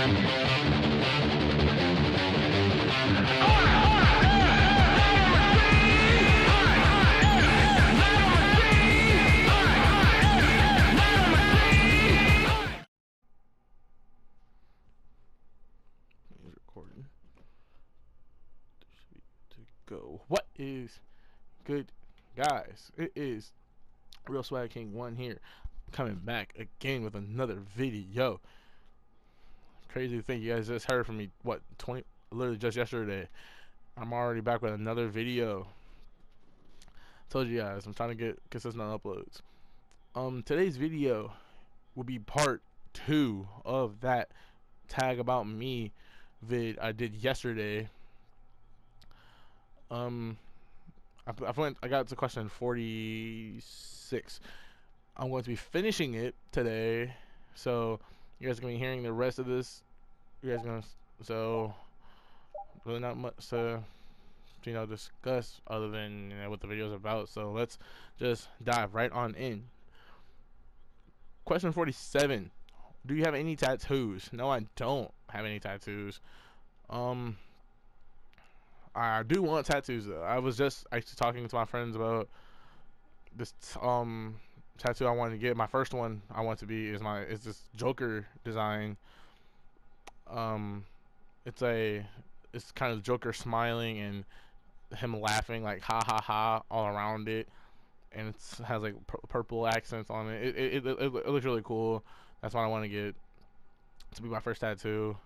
Recording. To go. What is good, guys? It is Real Swag King 1 here, coming back again with another video. Crazy to think you guys just heard from me, what, literally just yesterday. I'm already back with another video. Told you guys, I'm trying to get consistent uploads. Today's video will be part 2 of that tag about me vid I did yesterday. I got to question 46. I'm going to be finishing it today, so you guys are gonna be hearing the rest of this. You guys gonna, so really not much to discuss other than what the video is about. So let's just dive right on in. Question 47. Do you have any tattoos? No, I don't have any tattoos. I do want tattoos though. I was just actually talking to my friends about this tattoo I wanted to get. My first one I want to be is this Joker design. It's kind of Joker smiling and him laughing like ha ha ha all around it, and it has like purple accents on it. It looks really cool. That's what I want to get to be my first tattoo.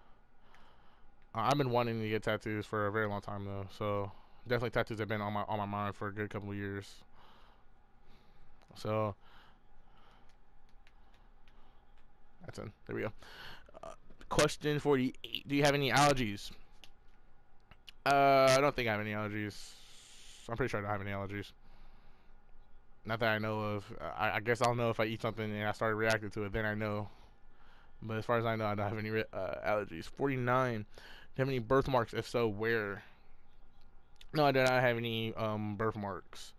I've been wanting to get tattoos for a very long time though, so definitely tattoos have been on my mind for a good couple of years. So that's it. There we go. Question 48. Do you have any allergies? I don't think I have any allergies. I'm pretty sure I don't have any allergies. Not that I know of. I guess I'll know if I eat something and I started reacting to it. Then I know. But as far as I know, I don't have any allergies. 49. Do you have any birthmarks? If so, where? No, I do not have any birthmarks.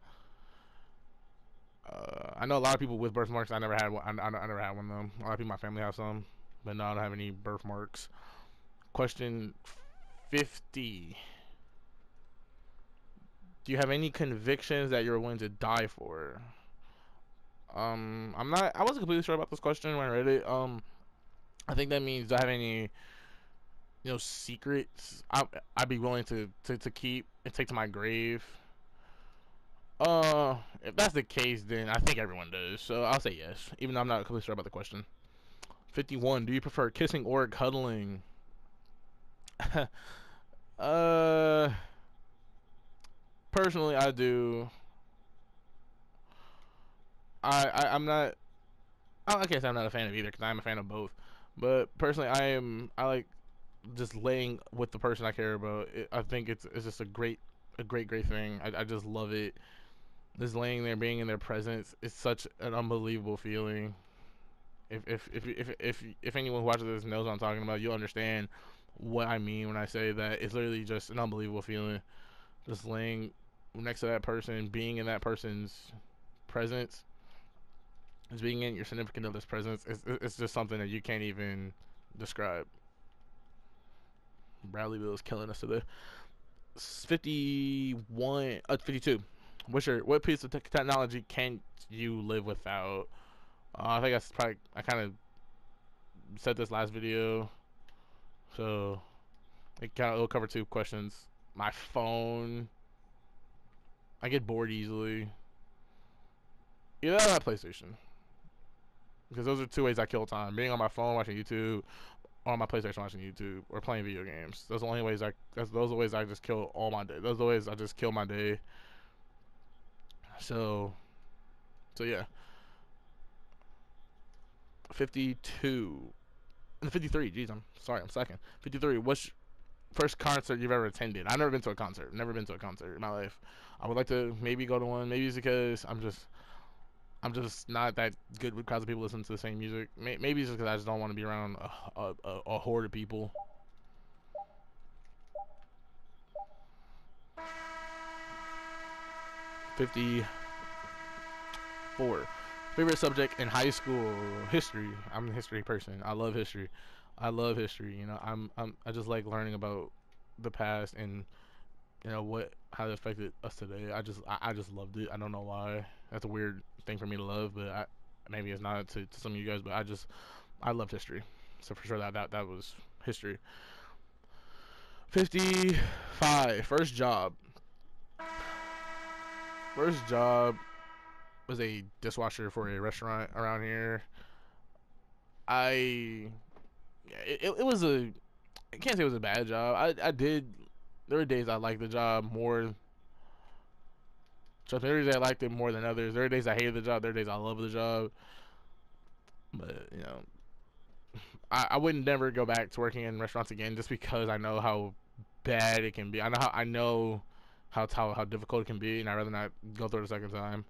I know a lot of people with birthmarks. I never had one. I never had one though. A lot of people in my family have some, but no, I don't have any birthmarks. Question 50. Do you have any convictions that you're willing to die for? I wasn't completely sure about this question when I read it. I think that means, do I have any secrets I'd be willing to keep and take to my grave? If that's the case, then I think everyone does, so I'll say yes, even though I'm not completely sure about the question. 51. Do you prefer kissing or cuddling? Personally, I do. I'm not. I can't say I'm not a fan of either, because I'm a fan of both. But personally, I like just laying with the person I care about. I think it's just a great thing. I just love it. Just laying there, being in their presence, is such an unbelievable feeling. If anyone who watches this knows what I'm talking about, you'll understand what I mean when I say that. It's literally just an unbelievable feeling. Just laying next to that person, being in that person's presence, just being in your significant other's presence. It's just something that you can't even describe. Bradleyville is killing us today. 52. What piece of technology can't you live without? I think that's probably, I kind of said this last video, so it'll cover 2 questions. My phone. I get bored easily. Either that or my PlayStation, because those are 2 ways I kill time: being on my phone watching YouTube, or on my PlayStation watching YouTube, or playing video games. Those are the only ways those are the ways I just kill all my day. Those are the ways I just kill my day. So yeah. 52. 53. Jeez, I'm sorry, I'm second. 53. What's first concert you've ever attended? I've never been to a concert. Never been to a concert in my life. I would like to maybe go to one. Maybe it's because I'm just not that good with crowds of people listening to the same music. Maybe it's just because I just don't want to be around a horde of people. $54. Favorite subject in high school? History. I'm a history person. I love history. I love history. You know, I just like learning about the past and what how it affected us today. I just loved it. I don't know why. That's a weird thing for me to love, but maybe it's not to some of you guys. But I loved history. So for sure that was history. 55. First job. First job was a dishwasher for a restaurant around here. I it was a I can't say it was a bad job. I did. There were days I liked the job more. So there were days I liked it more than others. There were days I hated the job. There were days I loved the job. But I wouldn't never go back to working in restaurants again just because I know how bad it can be. I know how difficult it can be, and I'd rather not go through it a second time.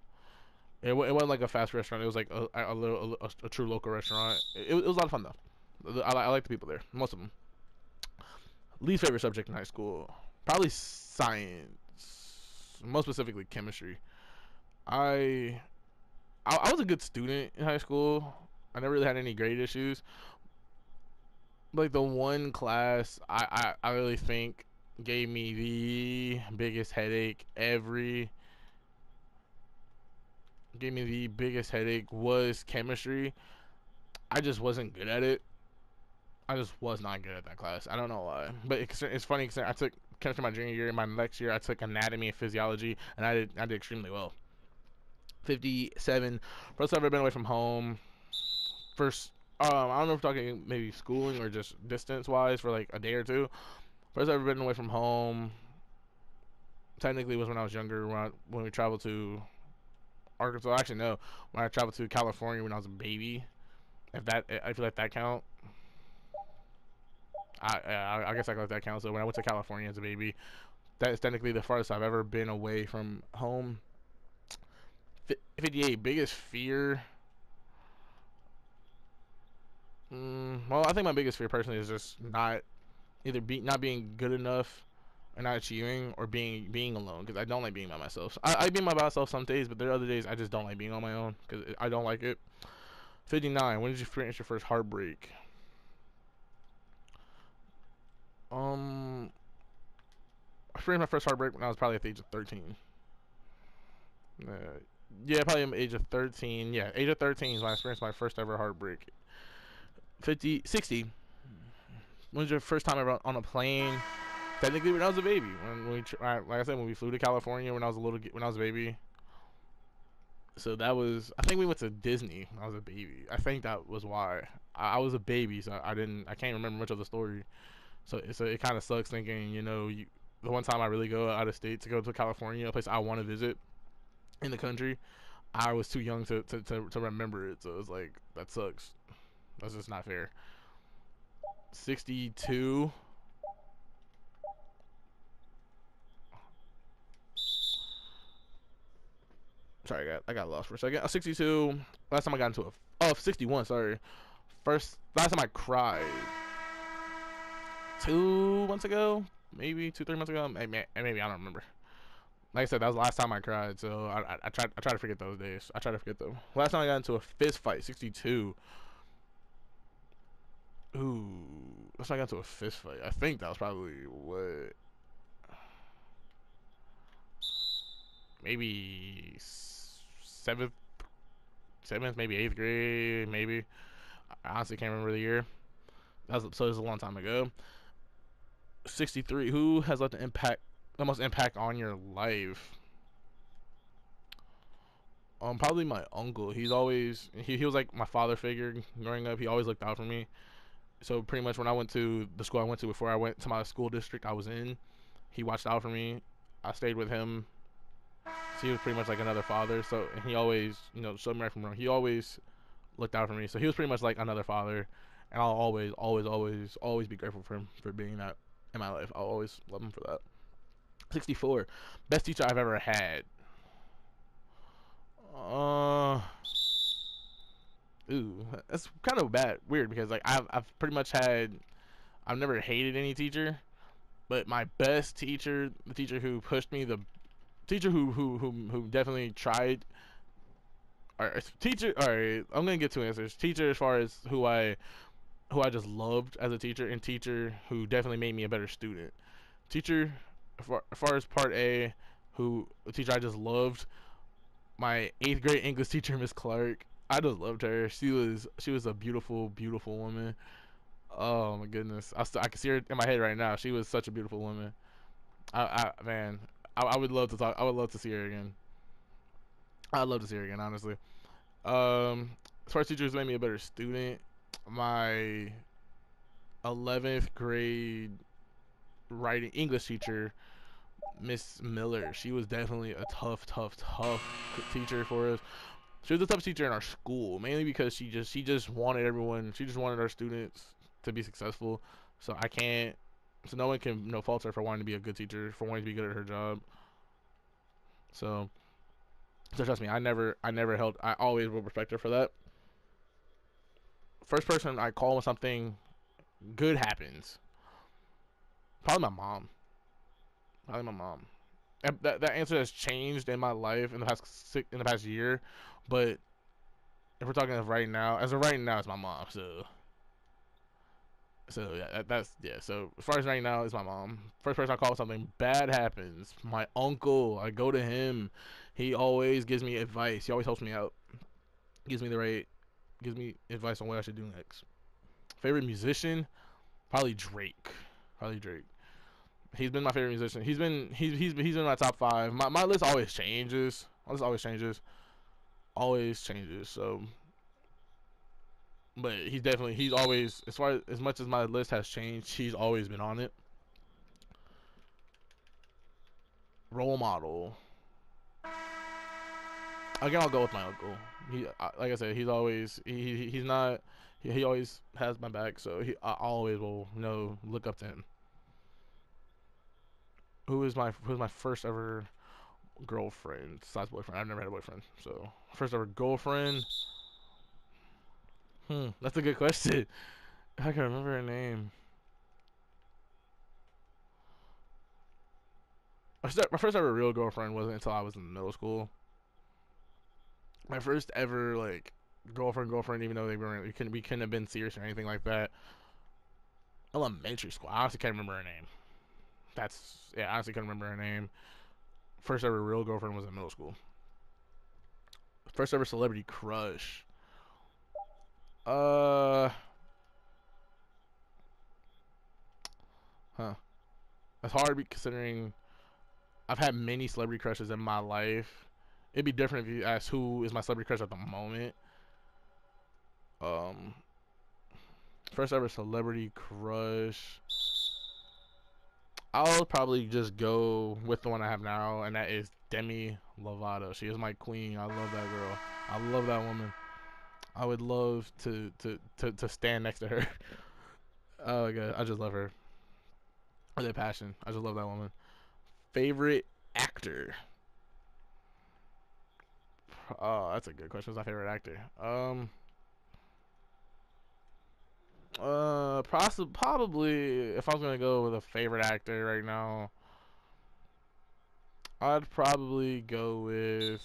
It wasn't like a fast restaurant. It was like a true local restaurant. It was a lot of fun though. I like the people there, most of them. Least favorite subject in high school, probably science, most specifically chemistry. I I was a good student in high school. I never really had any grade issues. Like the one class I really think gave me the biggest headache every gave me the biggest headache was chemistry. I just wasn't good at it. I just was not good at that class. I don't know why, but it's funny because I took chemistry my junior year. My next year I took anatomy and physiology, and I did extremely well. 57. First time I've ever been away from home. First, I don't know if we're talking maybe schooling or just distance wise for like a day or two. First I've ever been away from home. Technically, was when I was younger when we traveled to Arkansas. Actually, no, when I traveled to California when I was a baby. If that, I feel like that count. I guess I let that count. So when I went to California as a baby, that is technically the farthest I've ever been away from home. 58. Biggest fear. Well, I think my biggest fear personally is just not being good enough and not achieving, or being alone, because I don't like being by myself. I be by myself some days, but there are other days I just don't like being on my own because I don't like it. 59. When did you experience your first heartbreak? I experienced my first heartbreak when I was probably at the age of 13. Uh, yeah, probably at the age of 13. Yeah, age of 13 is when I experienced my first ever heartbreak. 60. When was your first time ever on a plane? Technically, when I was a baby. Like I said, when we flew to California when I was a baby. So that was, I think we went to Disney when I was a baby. I think that was why. I was a baby, so I can't remember much of the story. So it kind of sucks thinking, the one time I really go out of state to go to California, a place I want to visit in the country, I was too young to remember it. So it's like, that sucks. That's just not fair. 62. Sorry, I got lost for a second. 62. Last time I got into 61. Sorry. Last time I cried. 2 months ago, maybe 2-3 months ago. Maybe I don't remember. Like I said, that was the last time I cried. So I try to forget those days. I try to forget them. Last time I got into a fist fight. 62. Ooh. Last time I got into a fist fight. I think that was probably what. Maybe seventh, maybe 8th grade, maybe. I honestly can't remember the year. So it was a long time ago. 63. Who has left the most impact on your life? Probably my uncle. He was like my father figure growing up. He always looked out for me. So pretty much when I went to the school I went to before I went to my school district I was in, he watched out for me. I stayed with him. So he was pretty much like another father. So and he always, showed me right from wrong. He always looked out for me. So he was pretty much like another father, and I'll always be grateful for him for being that in my life. I'll always love him for that. 64. Best teacher I've ever had. Ooh, that's kind of weird because like I've pretty much I've never hated any teacher, but my best teacher, the teacher who pushed me, the teacher who definitely tried. Or teacher. All right, I'm gonna get two answers. Teacher, as far as who I who I just loved as a teacher, and teacher who definitely made me a better student. Teacher, as far as part A, who a teacher I just loved, my 8th grade English teacher, Miss Clark. I just loved her. She was a beautiful, beautiful woman. Oh my goodness, I can see her in my head right now. She was such a beautiful woman. Man, I would love to talk. I would love to see her again. I'd love to see her again, honestly. As far as teachers made me a better student, my 11th grade writing English teacher, Miss Miller. She was definitely a tough, tough, tough teacher for us. She was a tough teacher in our school, mainly because she just wanted everyone. She just wanted our students to be successful. So I can't. So no one can fault her for wanting to be a good teacher, for wanting to be good at her job. So trust me, I never held. I always will respect her for that. First person I call when something good happens, probably my mom. Probably my mom. That answer has changed in my life in the past year, but if we're talking of right now, as of right now, it's my mom. So yeah, yeah. So as far as right now, it's my mom. First person I call when something bad happens, my uncle. I go to him. He always gives me advice. He always helps me out. Gives me the right, gives me advice on what I should do next. Favorite musician, probably Drake. Probably Drake. He's been my favorite musician. He's in my top 5. My list always changes. My list always changes. Always changes. So, but he's always, as much as my list has changed, he's always been on it. Role model. Again, I'll go with my uncle. Like I said, he's always he's not he always has my back, so I always will look up to him. Who's my first ever girlfriend besides boyfriend? I've never had a boyfriend, so first ever girlfriend. That's a good question. I can remember her name. My first ever real girlfriend wasn't until I was in middle school. My first ever like girlfriend, even though we couldn't have been serious or anything like that. Elementary school. I honestly can't remember her name. I honestly couldn't remember her name. First ever real girlfriend was in middle school. First ever celebrity crush. Uh, huh. It's hard considering I've had many celebrity crushes in my life. It'd be different if you ask who is my celebrity crush at the moment. Um, First ever celebrity crush. I'll probably just go with the one I have now, and that is Demi Lovato. She is my queen. I love that girl. I love that woman. I would love to stand next to her. Oh my god, I just love her. That passion. I just love that woman. Favorite actor? Oh, that's a good question. Who's my favorite actor? Probably if I was gonna go with a favorite actor right now, I'd probably go with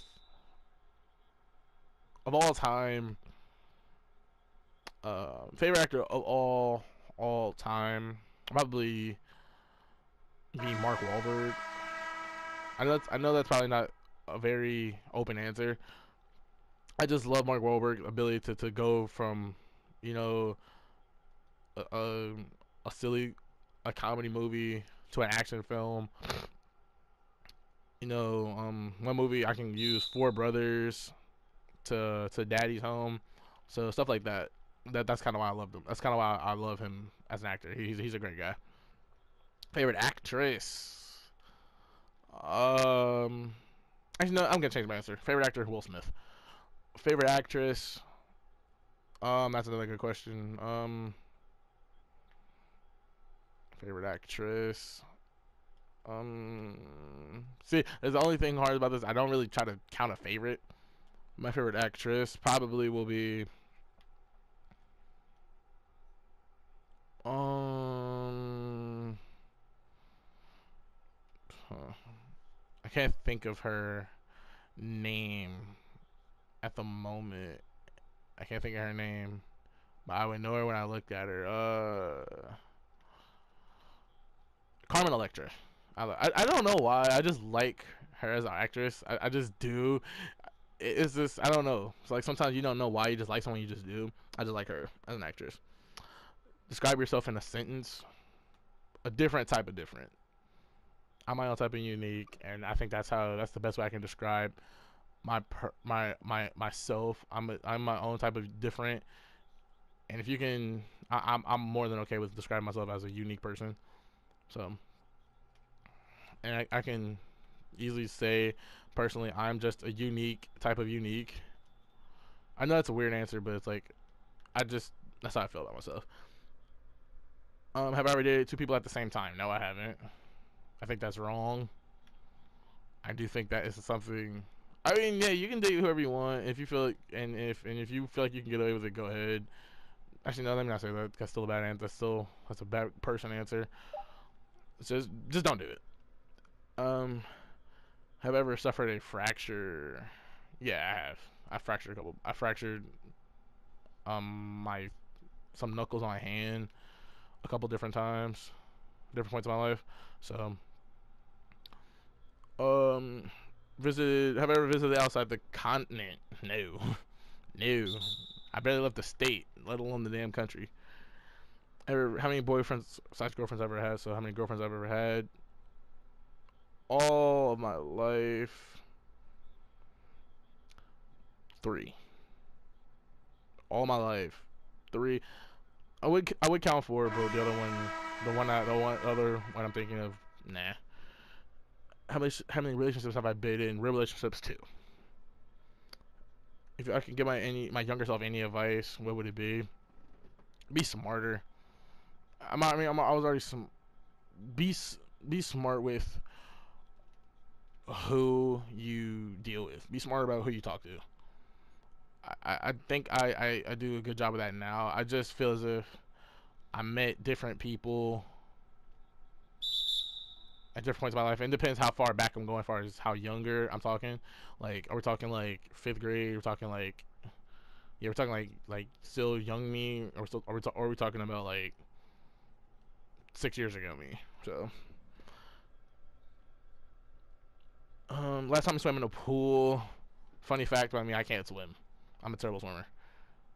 of all time. Favorite actor of all time, probably be Mark Wahlberg. I know that's probably not a very open answer. I just love Mark Wahlberg's ability to go from, you know, a, a, a silly, a comedy movie to an action film. One movie I can use Four Brothers to Daddy's Home, so stuff like that. That's kind of why I love him. That's kind of why I love him as an actor. He's a great guy. Favorite actress? Um, Actually, no, I'm gonna change my answer. Favorite actor, Will Smith. Favorite actress? That's another good question. Favorite actress? See, there's the only thing hard about this. I don't really try to count a favorite. My favorite actress probably will be. Um, huh. I can't think of her name at the moment. I can't think of her name, but I would know her when I looked at her. Carmen Electra. I don't know why. I just like her as an actress. I just do. It's just, I don't know. It's like sometimes you don't know why, you just like someone, you just do. I just like her as an actress. Describe yourself in a sentence. A different type of different. I'm my own type of unique, and I think that's the best way I can describe myself. I'm my own type of different, and if you can, I'm more than okay with describing myself as a unique person. So, and I can easily say personally, I'm just a unique type of unique. I know that's a weird answer, but it's like that's how I feel about myself. Have I ever dated two people at the same time? No, I haven't. I think that's wrong. I do think that is something. I mean, yeah, you can date whoever you want if you feel like, and if you feel like you can get away with it, go ahead. Actually, no, let me not say that. That's still a bad answer. That's a bad person answer. It's just don't do it. Have I ever suffered a fracture? Yeah, I have. I fractured my some knuckles on my hand a couple different times, different points in my life. So, have I ever visited outside the continent? No, no. I barely left the state, let alone the damn country. How many boyfriends slash girlfriends I've ever had? So how many girlfriends I've ever had? All of my life, 3. All my life, 3. I would count 4, but the other one, other one I'm thinking of, nah. How many relationships have I been in? Real relationships, 2. If I can give my younger self any advice, what would it be? Be smarter. I was already be be smart with who you deal with. Be smart about who you talk to. I think I do a good job of that now. I just feel as if I met different people at different points in my life. And it depends how far back I'm going, as far as how younger I'm talking. Like, are we talking like 5th grade? We're talking like, yeah, we're talking like still young me, or are we talking about like 6 years ago me? So, last time I swam in a pool. Funny fact about me, I can't swim. I'm a terrible swimmer.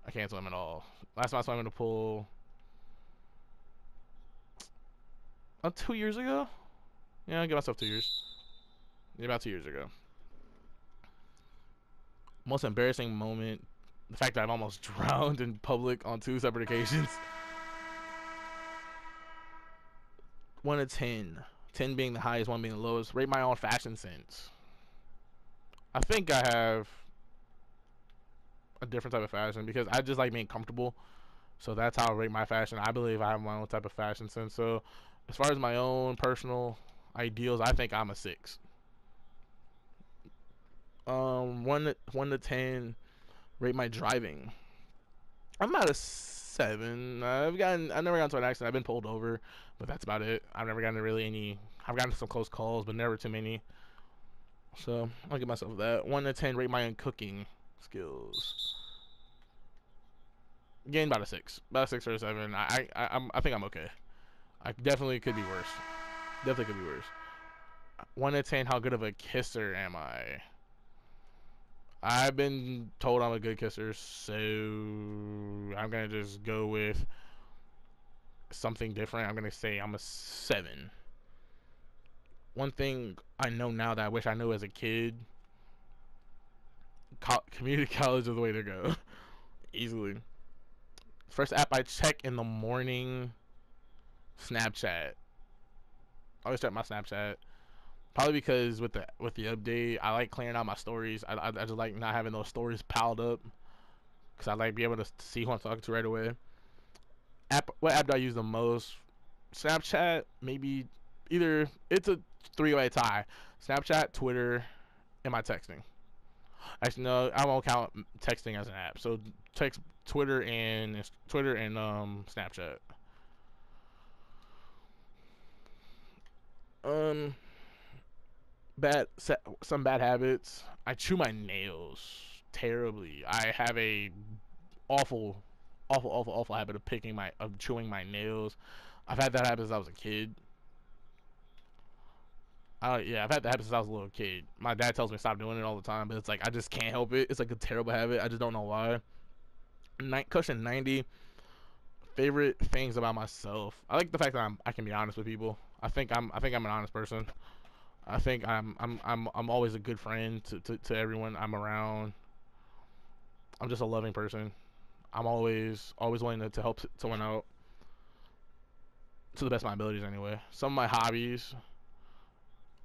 I can't swim at all. Last time I swam in a pool, 2 years ago. Yeah, I'll give myself 2 years. Yeah, about 2 years ago. Most embarrassing moment, the fact that I've almost drowned in public on 2 separate occasions. 1 to 10. 10 being the highest, 1 being the lowest. Rate my own fashion sense. I think I have a different type of fashion because I just like being comfortable. So that's how I rate my fashion. I believe I have my own type of fashion sense. So as far as my own personal ideals, I think I'm a 6. 1 to 10. Rate my driving. I'm at a 7. I've never gotten into an accident. I've been pulled over, but that's about it. I've never gotten I've gotten some close calls, but never too many. So I'll give myself that. 1 to 10. Rate my own cooking skills. Again, about a 6. About a 6 or a 7. I think I'm okay. I definitely could be worse. Definitely could be worse. 1 to 10. How good of a kisser am I? I've been told I'm a good kisser, so I'm gonna just go with something different. I'm gonna say I'm a 7. One thing I know now that I wish I knew as a kid: community college is the way to go. Easily. First app I check in the morning: Snapchat. I always check my Snapchat. Probably because with the update, I like clearing out my stories. I just like not having those stories piled up, because I like be able to see who I'm talking to right away. What app do I use the most? Snapchat, maybe. Either it's a 3-way tie: Snapchat, Twitter, and my texting. Actually, no, I won't count texting as an app. So text, Twitter and Snapchat. Um, some bad habits. I chew my nails terribly. I have a awful awful habit of chewing my nails. I've had that habit since I was a kid. Yeah, I've had that habit since I was a little kid. My dad tells me to stop doing it all the time, but it's like I just can't help it. It's like a terrible habit. I just don't know why. Question 90. Favorite things about myself. I like the fact that I can be honest with people. I think I'm an honest person. I think I'm always a good friend to everyone I'm around. I'm just a loving person. I'm always willing to help someone out to the best of my abilities anyway. Some of my hobbies.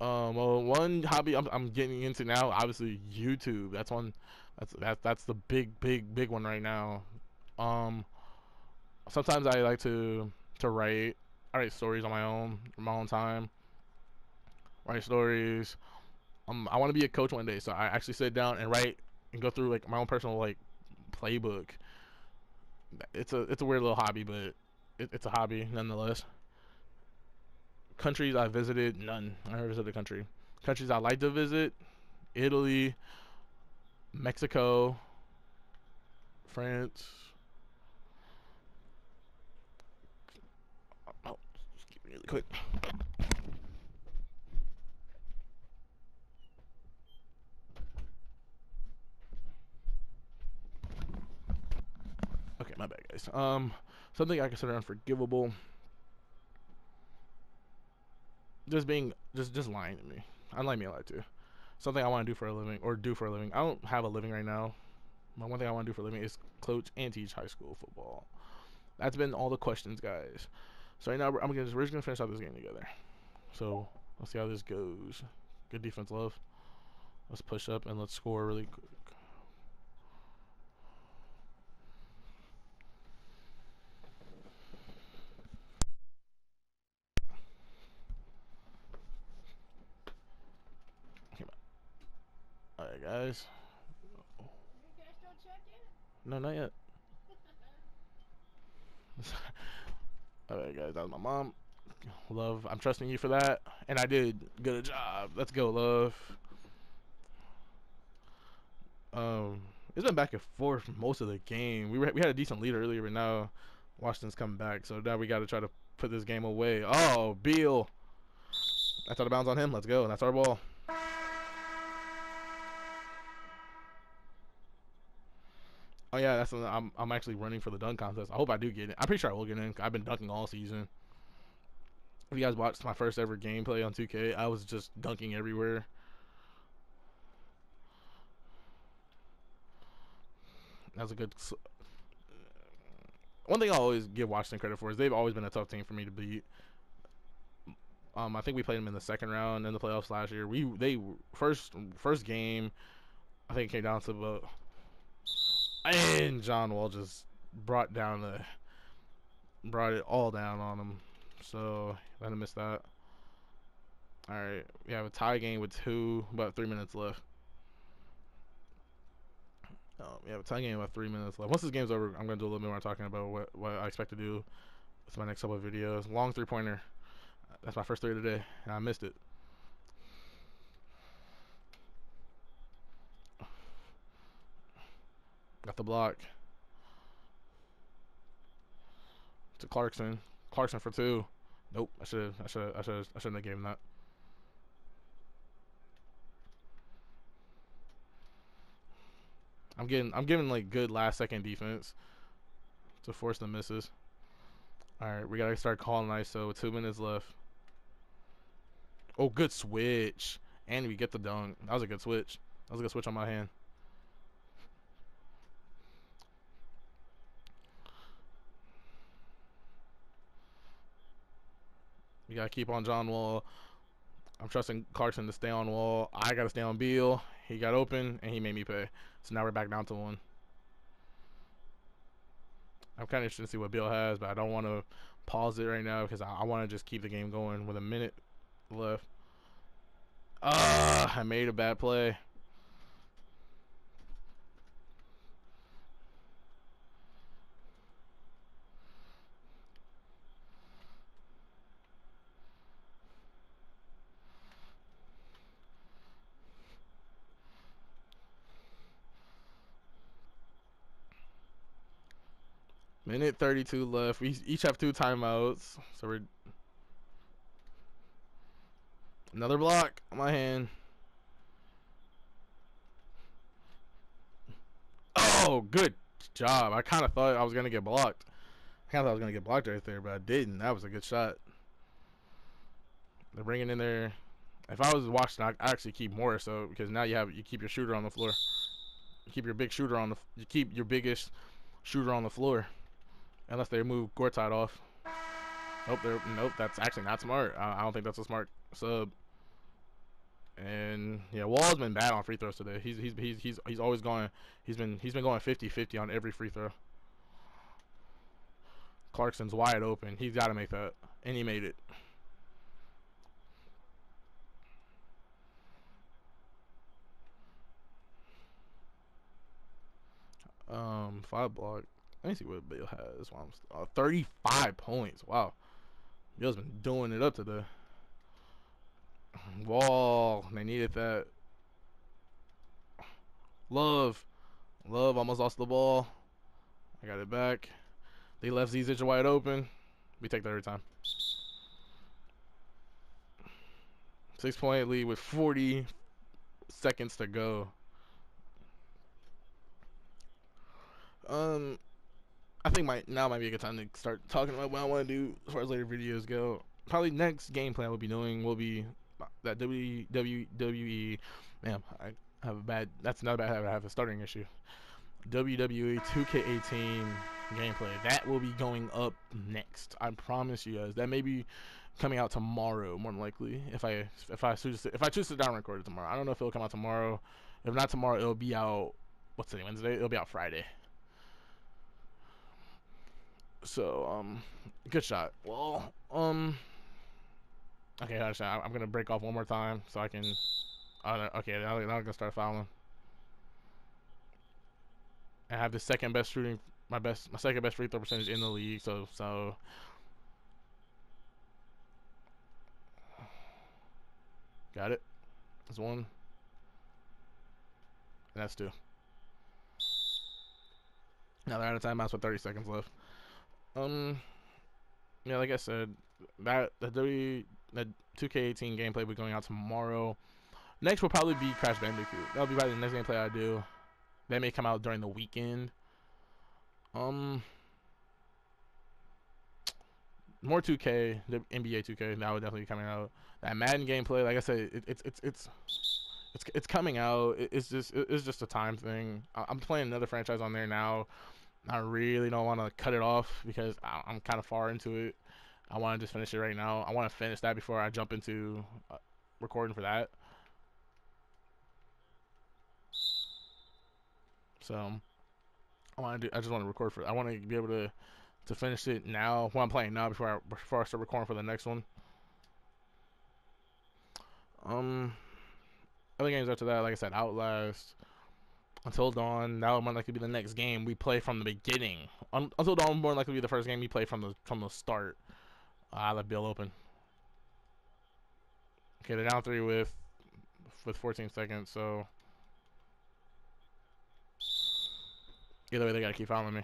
Well, one hobby I'm getting into now, obviously YouTube. That's one. That's the big one right now. Um, Sometimes I like to write. I write stories on my own time. Write stories. I want to be a coach one day, so I actually sit down and write and go through like my own personal like playbook. It's a weird little hobby, but it's a hobby nonetheless. Countries I visited, none. I never visited a country. Countries I like to visit: Italy, Mexico, France. Oh, just keep it really quick. Okay, my bad, guys. Something I consider unforgivable: just lying to me. I like me a lot too. Something I want to do for a living or do for a living. I don't have a living right now. But one thing I want to do for a living is coach and teach high school football. That's been all the questions, guys. So right now we're just gonna finish out this game together. So let's see how this goes. Good defense, love. Let's push up and let's score really quick. All right, guys. No, not yet. All right, guys. That was my mom. Love, I'm trusting you for that, and I did good job. Let's go, love. It's been back and forth most of the game. We had a decent lead earlier, but now Washington's coming back, so now we got to try to put this game away. Oh, Beal. That's out of bounds on him. Let's go. That's our ball. Oh yeah, I'm actually running for the dunk contest. I hope I do get it. I'm pretty sure I will get in. I've been dunking all season. If you guys watched my first ever gameplay on 2K, I was just dunking everywhere. That was a good. One thing I always give Washington credit for is they've always been a tough team for me to beat. I think we played them in the second round in the playoffs last year. They first game, I think it came down to about, and John Wall just brought it all down on him. So I didn't miss that. All right, we have a tie game with about 3 minutes left. We have a tie game about 3 minutes left. Once this game's over, I'm gonna do a little bit more talking about what I expect to do with my next couple of videos. Long 3-pointer. That's my first three of the day, and I missed it. Got the block. To Clarkson. Clarkson for 2. Nope. I shouldn't have given that. I'm giving like good last second defense to force the misses. All right, we gotta start calling ISO with 2 minutes left. Oh, good switch, and we get the dunk. That was a good switch. That was a good switch on my hand. We gotta keep on John Wall. I'm trusting Clarkson to stay on Wall. I gotta stay on Beal. He got open and he made me pay. So now we're back down to 1. I'm kind of interested to see what Beal has, but I don't want to pause it right now because I want to just keep the game going with a minute left. I made a bad play. Minute 32 left. We each have 2 timeouts. So we're another block on my hand. Oh, good job. I kind of thought I was gonna get blocked. Right there, but I didn't. That was a good shot. They're bringing in there. If I was watching, I actually keep more so because now you keep your shooter on the floor. You keep your big shooter on the. You keep your biggest shooter on the floor, unless they move Gortat off. Nope. That's actually not smart. I don't think that's a smart sub. And yeah, Wall's been bad on free throws today. He's always going. He's been going 50-50 on every free throw. Clarkson's wide open. He's got to make that, and he made it. Five block. Let me see what Bill has. 35 points. Wow, Bill's been doing it up today. Wall. They needed that. Love almost lost the ball. I got it back. They left Zizic wide open. We take that every time. 6-point lead with 40 seconds to go. I think now might be a good time to start talking about what I want to do as far as later videos go. Probably next game plan we'll be doing will be that WWE. Man, I have a bad. That's another bad habit. I have a starting issue. WWE 2K18 gameplay that will be going up next. I promise you guys. That may be coming out tomorrow, more than likely. If I choose to sit down and record it tomorrow. I don't know if it'll come out tomorrow. If not tomorrow, it'll be out. What's today? Wednesday. It'll be out Friday. So good shot. Well, okay, I'm gonna break off one more time so I can. Okay, now I'm gonna start fouling. I have the second best shooting, my second best free throw percentage in the league. So. Got it. That's one. And that's two. Now they're out of timeouts with 30 seconds left. Yeah, like I said, the 2K18 gameplay will be going out tomorrow. Next will probably be Crash Bandicoot. That'll be probably the next gameplay I do. That may come out during the weekend. More 2K, the NBA 2K, that would definitely be coming out. That Madden gameplay, like I said, it's coming out. It's just a time thing. I'm playing another franchise on there now. I really don't want to cut it off because I'm kind of far into it. I want to just finish it right now. I want to finish that before I jump into recording for that. So I just want to record for. I want to be able to finish it now when I'm playing now before I start recording for the next one. Other games after that, like I said, Outlast, Until Dawn. That would more likely be the next game we play from the beginning. Until Dawn more likely be the first game we play from the start. I let Bill open. Okay, they're down 3 with 14 seconds. So either way, they gotta keep following me.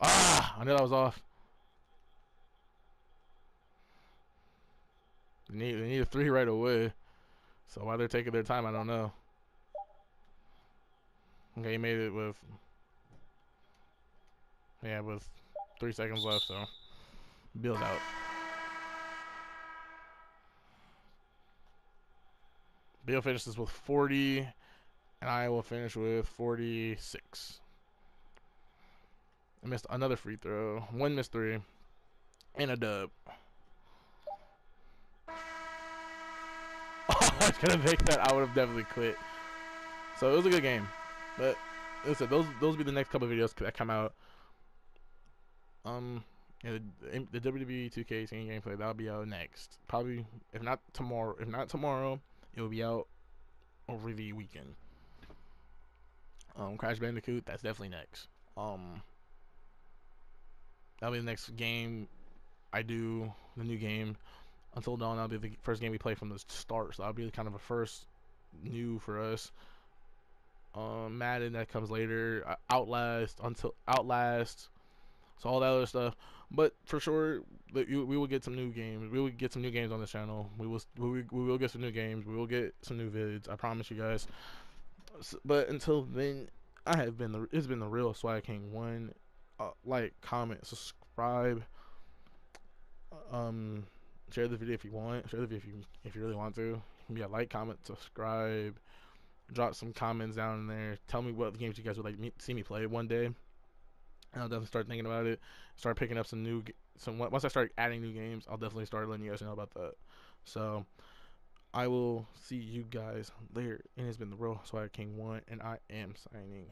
I knew that was off. They need a 3 right away. So why they're taking their time, I don't know. Okay, he made it with 3 seconds left, so Bill's out. Bill finishes with 40, and I will finish with 46. I missed another free throw. 1 missed 3. And a dub. Oh, I was gonna make that. I would have definitely quit. So it was a good game. But listen, those will be the next couple of videos that come out. Yeah, the WWE 2K18 gameplay that'll be out next. Probably if not tomorrow, it will be out over the weekend. Crash Bandicoot, that's definitely next. That'll be the next game I do, the new game. Until Dawn, that'll be the first game we play from the start. So that'll be kind of a first new for us. Madden, that comes later. Outlast, so all that other stuff. But for sure, we will get some new games. We will get some new games on this channel. We will get some new games. We will get some new vids. I promise you guys. But until then, it's been the real Swag King 1. Like, comment, subscribe. Share the video if you want. Share the video if you really want to. Yeah, like, comment, subscribe. Drop some comments down in there. Tell me what games you guys would like to see me play one day. And I'll definitely start thinking about it. Start picking up once I start adding new games, I'll definitely start letting you guys know about that. So I will see you guys later. And it's been the real Swag King 1, and I am signing.